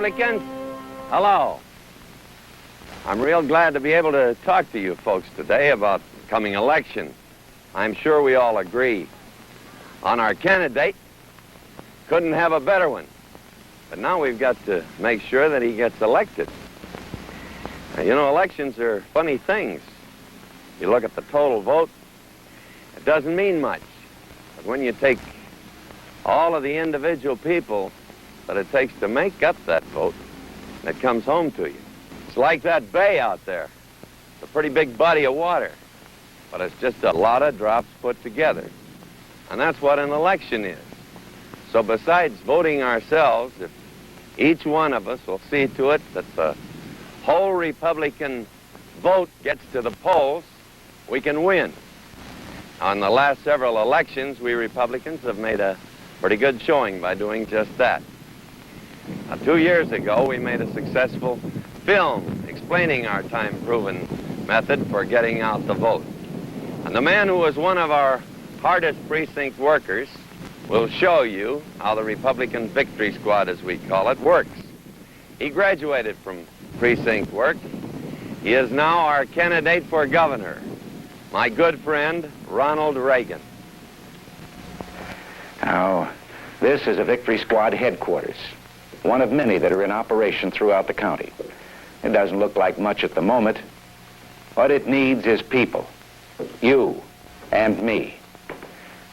Republicans. Hello. I'm real glad to be able to talk to you folks today about the coming election. I'm sure we all agree on our candidate. Couldn't have a better one. But now we've got to make sure that he gets elected. Now, you know, elections are funny things. You look at the total vote, it doesn't mean much. But when you take all of the individual people that it takes to make up that vote, it comes home to you. It's like that bay out there. It's a pretty big body of water, but it's just a lot of drops put together. And that's what an election is. So besides voting ourselves, if each one of us will see to it that the whole Republican vote gets to the polls, we can win. On the last several elections, we Republicans have made a pretty good showing by doing just that. Now, 2 years ago, we made a successful film explaining our time-proven method for getting out the vote. And the man who was one of our hardest precinct workers will show you how the Republican Victory Squad, as we call it, works. He graduated from precinct work. He is now our candidate for governor, my good friend, Ronald Reagan. Now, this is a Victory Squad headquarters, one of many that are in operation throughout the county. It doesn't look like much at the moment. What it needs is people, you and me.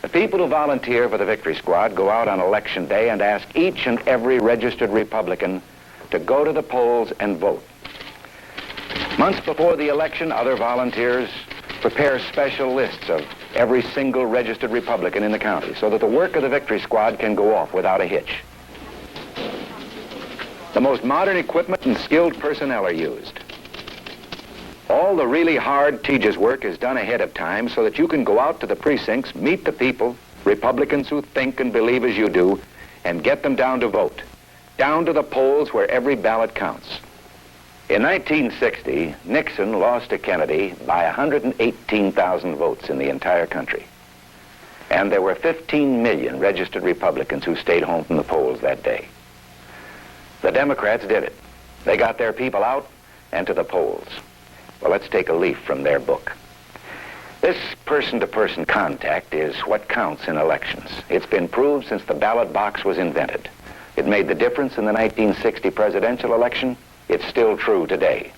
The people who volunteer for the Victory Squad go out on election day and ask each and every registered Republican to go to the polls and vote. Months before the election, other volunteers prepare special lists of every single registered Republican in the county so that the work of the Victory Squad can go off without a hitch. The most modern equipment and skilled personnel are used. All the really hard, tedious work is done ahead of time so that you can go out to the precincts, meet the people, Republicans who think and believe as you do, and get them down to vote, down to the polls where every ballot counts. In 1960, Nixon lost to Kennedy by 118,000 votes in the entire country. And there were 15 million registered Republicans who stayed home from the polls that day. The Democrats did it. They got their people out and to the polls. Well, let's take a leaf from their book. This person-to-person contact is what counts in elections. It's been proved since the ballot box was invented. It made the difference in the 1960 presidential election. It's still true today.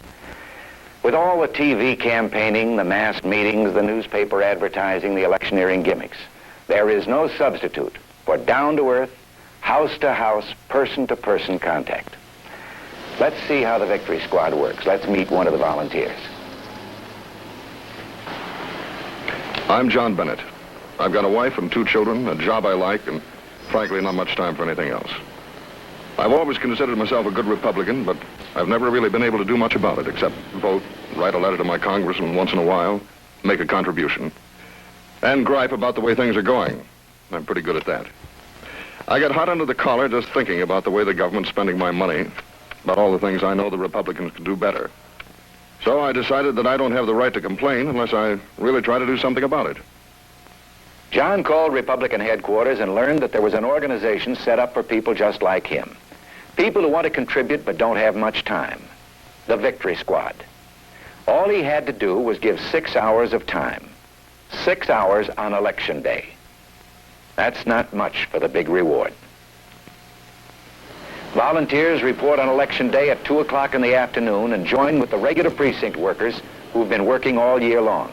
With all the TV campaigning, the mass meetings, the newspaper advertising, the electioneering gimmicks, there is no substitute for down-to-earth, house-to-house, person-to-person contact. Let's see how the Victory Squad works. Let's meet one of the volunteers. I'm John Bennett. I've got a wife and 2 children, a job I like, and frankly, not much time for anything else. I've always considered myself a good Republican, but I've never really been able to do much about it, except vote, write a letter to my congressman once in a while, make a contribution, and gripe about the way things are going. I'm pretty good at that. I get hot under the collar just thinking about the way the government's spending my money, about all the things I know the Republicans can do better. So I decided that I don't have the right to complain unless I really try to do something about it. John called Republican headquarters and learned that there was an organization set up for people just like him. People who want to contribute but don't have much time. The Victory Squad. All he had to do was give 6 hours of time. 6 hours on election day. That's not much for the big reward. Volunteers report on election day at 2 o'clock in the afternoon and join with the regular precinct workers who've been working all year long.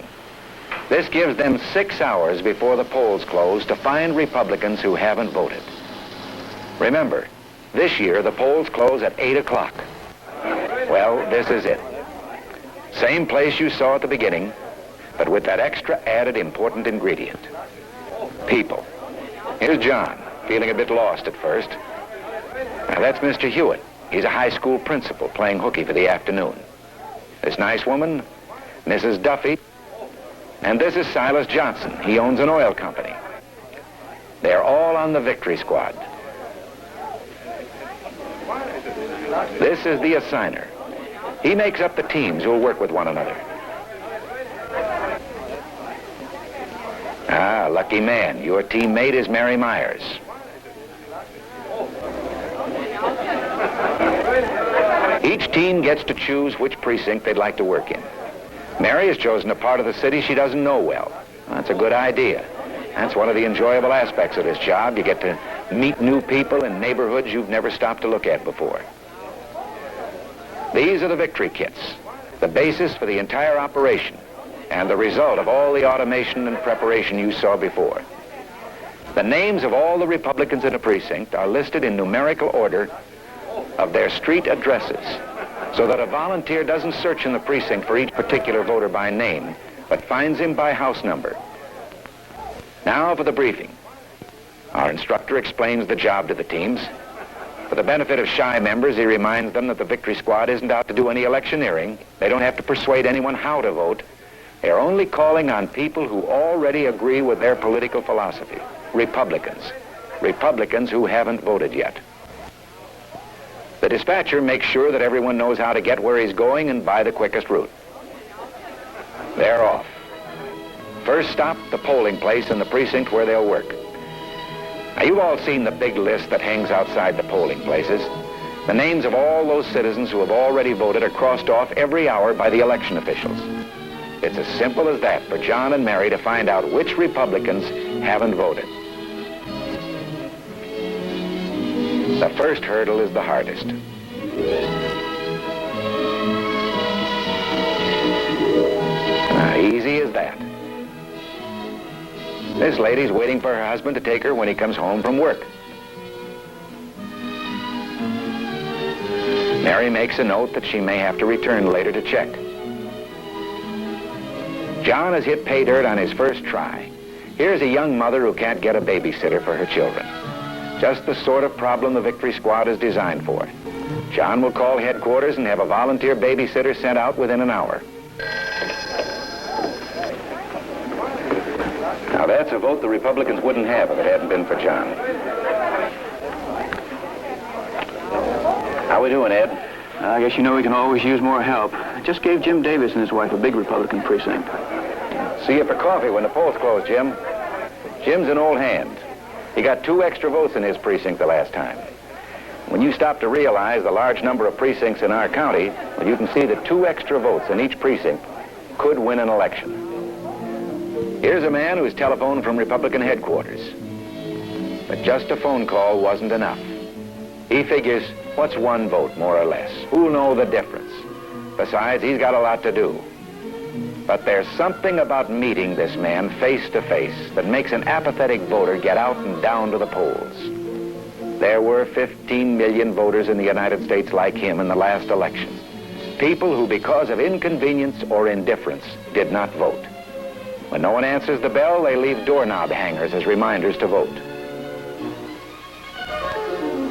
This gives them 6 hours before the polls close to find Republicans who haven't voted. Remember, this year the polls close at 8 o'clock. Well, this is it. Same place you saw at the beginning, but with that extra added important ingredient. People. Here's John, feeling a bit lost at first. Now that's Mr. Hewitt. He's a high school principal playing hooky for the afternoon. This nice woman, Mrs. Duffy. And this is Silas Johnson. He owns an oil company. They're all on the Victory Squad. This is the assigner. He makes up the teams who'll work with one another. Ah, lucky man. Your teammate is Mary Myers. Each team gets to choose which precinct they'd like to work in. Mary has chosen a part of the city she doesn't know well. That's a good idea. That's one of the enjoyable aspects of this job. You get to meet new people in neighborhoods you've never stopped to look at before. These are the victory kits, the basis for the entire operation, and the result of all the automation and preparation you saw before. The names of all the Republicans in a precinct are listed in numerical order of their street addresses, so that a volunteer doesn't search in the precinct for each particular voter by name, but finds him by house number. Now for the briefing. Our instructor explains the job to the teams. For the benefit of shy members, he reminds them that the Victory Squad isn't out to do any electioneering. They don't have to persuade anyone how to vote. They're only calling on people who already agree with their political philosophy. Republicans. Republicans who haven't voted yet. The dispatcher makes sure that everyone knows how to get where he's going and by the quickest route. They're off. First stop, the polling place in the precinct where they'll work. Now, you've all seen the big list that hangs outside the polling places. The names of all those citizens who have already voted are crossed off every hour by the election officials. It's as simple as that for John and Mary to find out which Republicans haven't voted. The first hurdle is the hardest. Now, easy as that. This lady's waiting for her husband to take her when he comes home from work. Mary makes a note that she may have to return later to check. John has hit pay dirt on his first try. Here's a young mother who can't get a babysitter for her children. Just the sort of problem the Victory Squad is designed for. John will call headquarters and have a volunteer babysitter sent out within an hour. Now that's a vote the Republicans wouldn't have if it hadn't been for John. How we doing, Ed? I guess you know we can always use more help. I just gave Jim Davis and his wife a big Republican precinct. See you for coffee when the polls close, Jim. Jim's an old hand. He got 2 extra votes in his precinct the last time. When you stop to realize the large number of precincts in our county, well, you can see that 2 extra votes in each precinct could win an election. Here's a man who's telephoned from Republican headquarters. But just a phone call wasn't enough. He figures, what's 1 vote, more or less? Who'll know the difference? Besides, he's got a lot to do. But there's something about meeting this man face to face that makes an apathetic voter get out and down to the polls. There were 15 million voters in the United States like him in the last election. People who, because of inconvenience or indifference, did not vote. When no one answers the bell, they leave doorknob hangers as reminders to vote.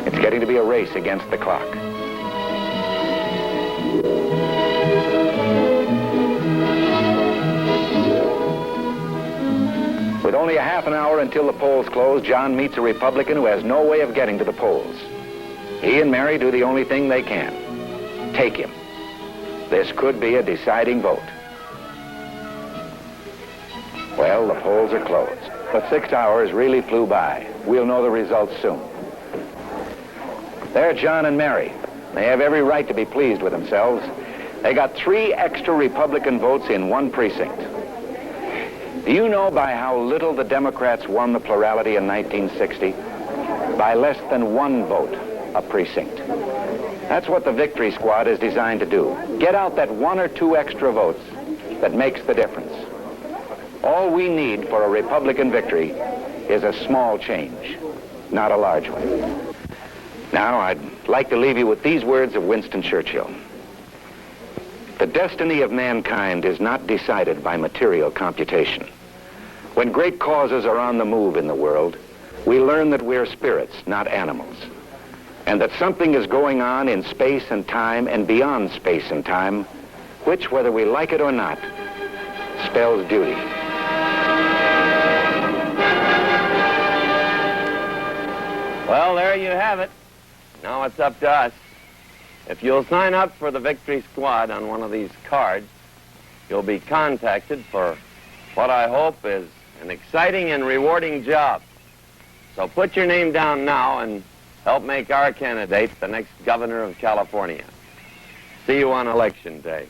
It's getting to be a race against the clock. With only a half an hour until the polls close, John meets a Republican who has no way of getting to the polls. He and Mary do the only thing they can. Take him. This could be a deciding vote. Well, the polls are closed. But 6 hours really flew by. We'll know the results soon. There's John and Mary. They have every right to be pleased with themselves. They got 3 extra Republican votes in 1 precinct. Do you know by how little the Democrats won the plurality in 1960? By less than 1 vote a precinct. That's what the Victory Squad is designed to do. Get out that 1 or 2 extra votes that makes the difference. All we need for a Republican victory is a small change, not a large one. Now, I'd like to leave you with these words of Winston Churchill. The destiny of mankind is not decided by material computation. When great causes are on the move in the world, we learn that we're spirits, not animals, and that something is going on in space and time and beyond space and time, which, whether we like it or not, spells duty. Well, there you have it. Now it's up to us. If you'll sign up for the Victory Squad on one of these cards, you'll be contacted for what I hope is an exciting and rewarding job. So put your name down now and help make our candidate the next governor of California. See you on Election Day.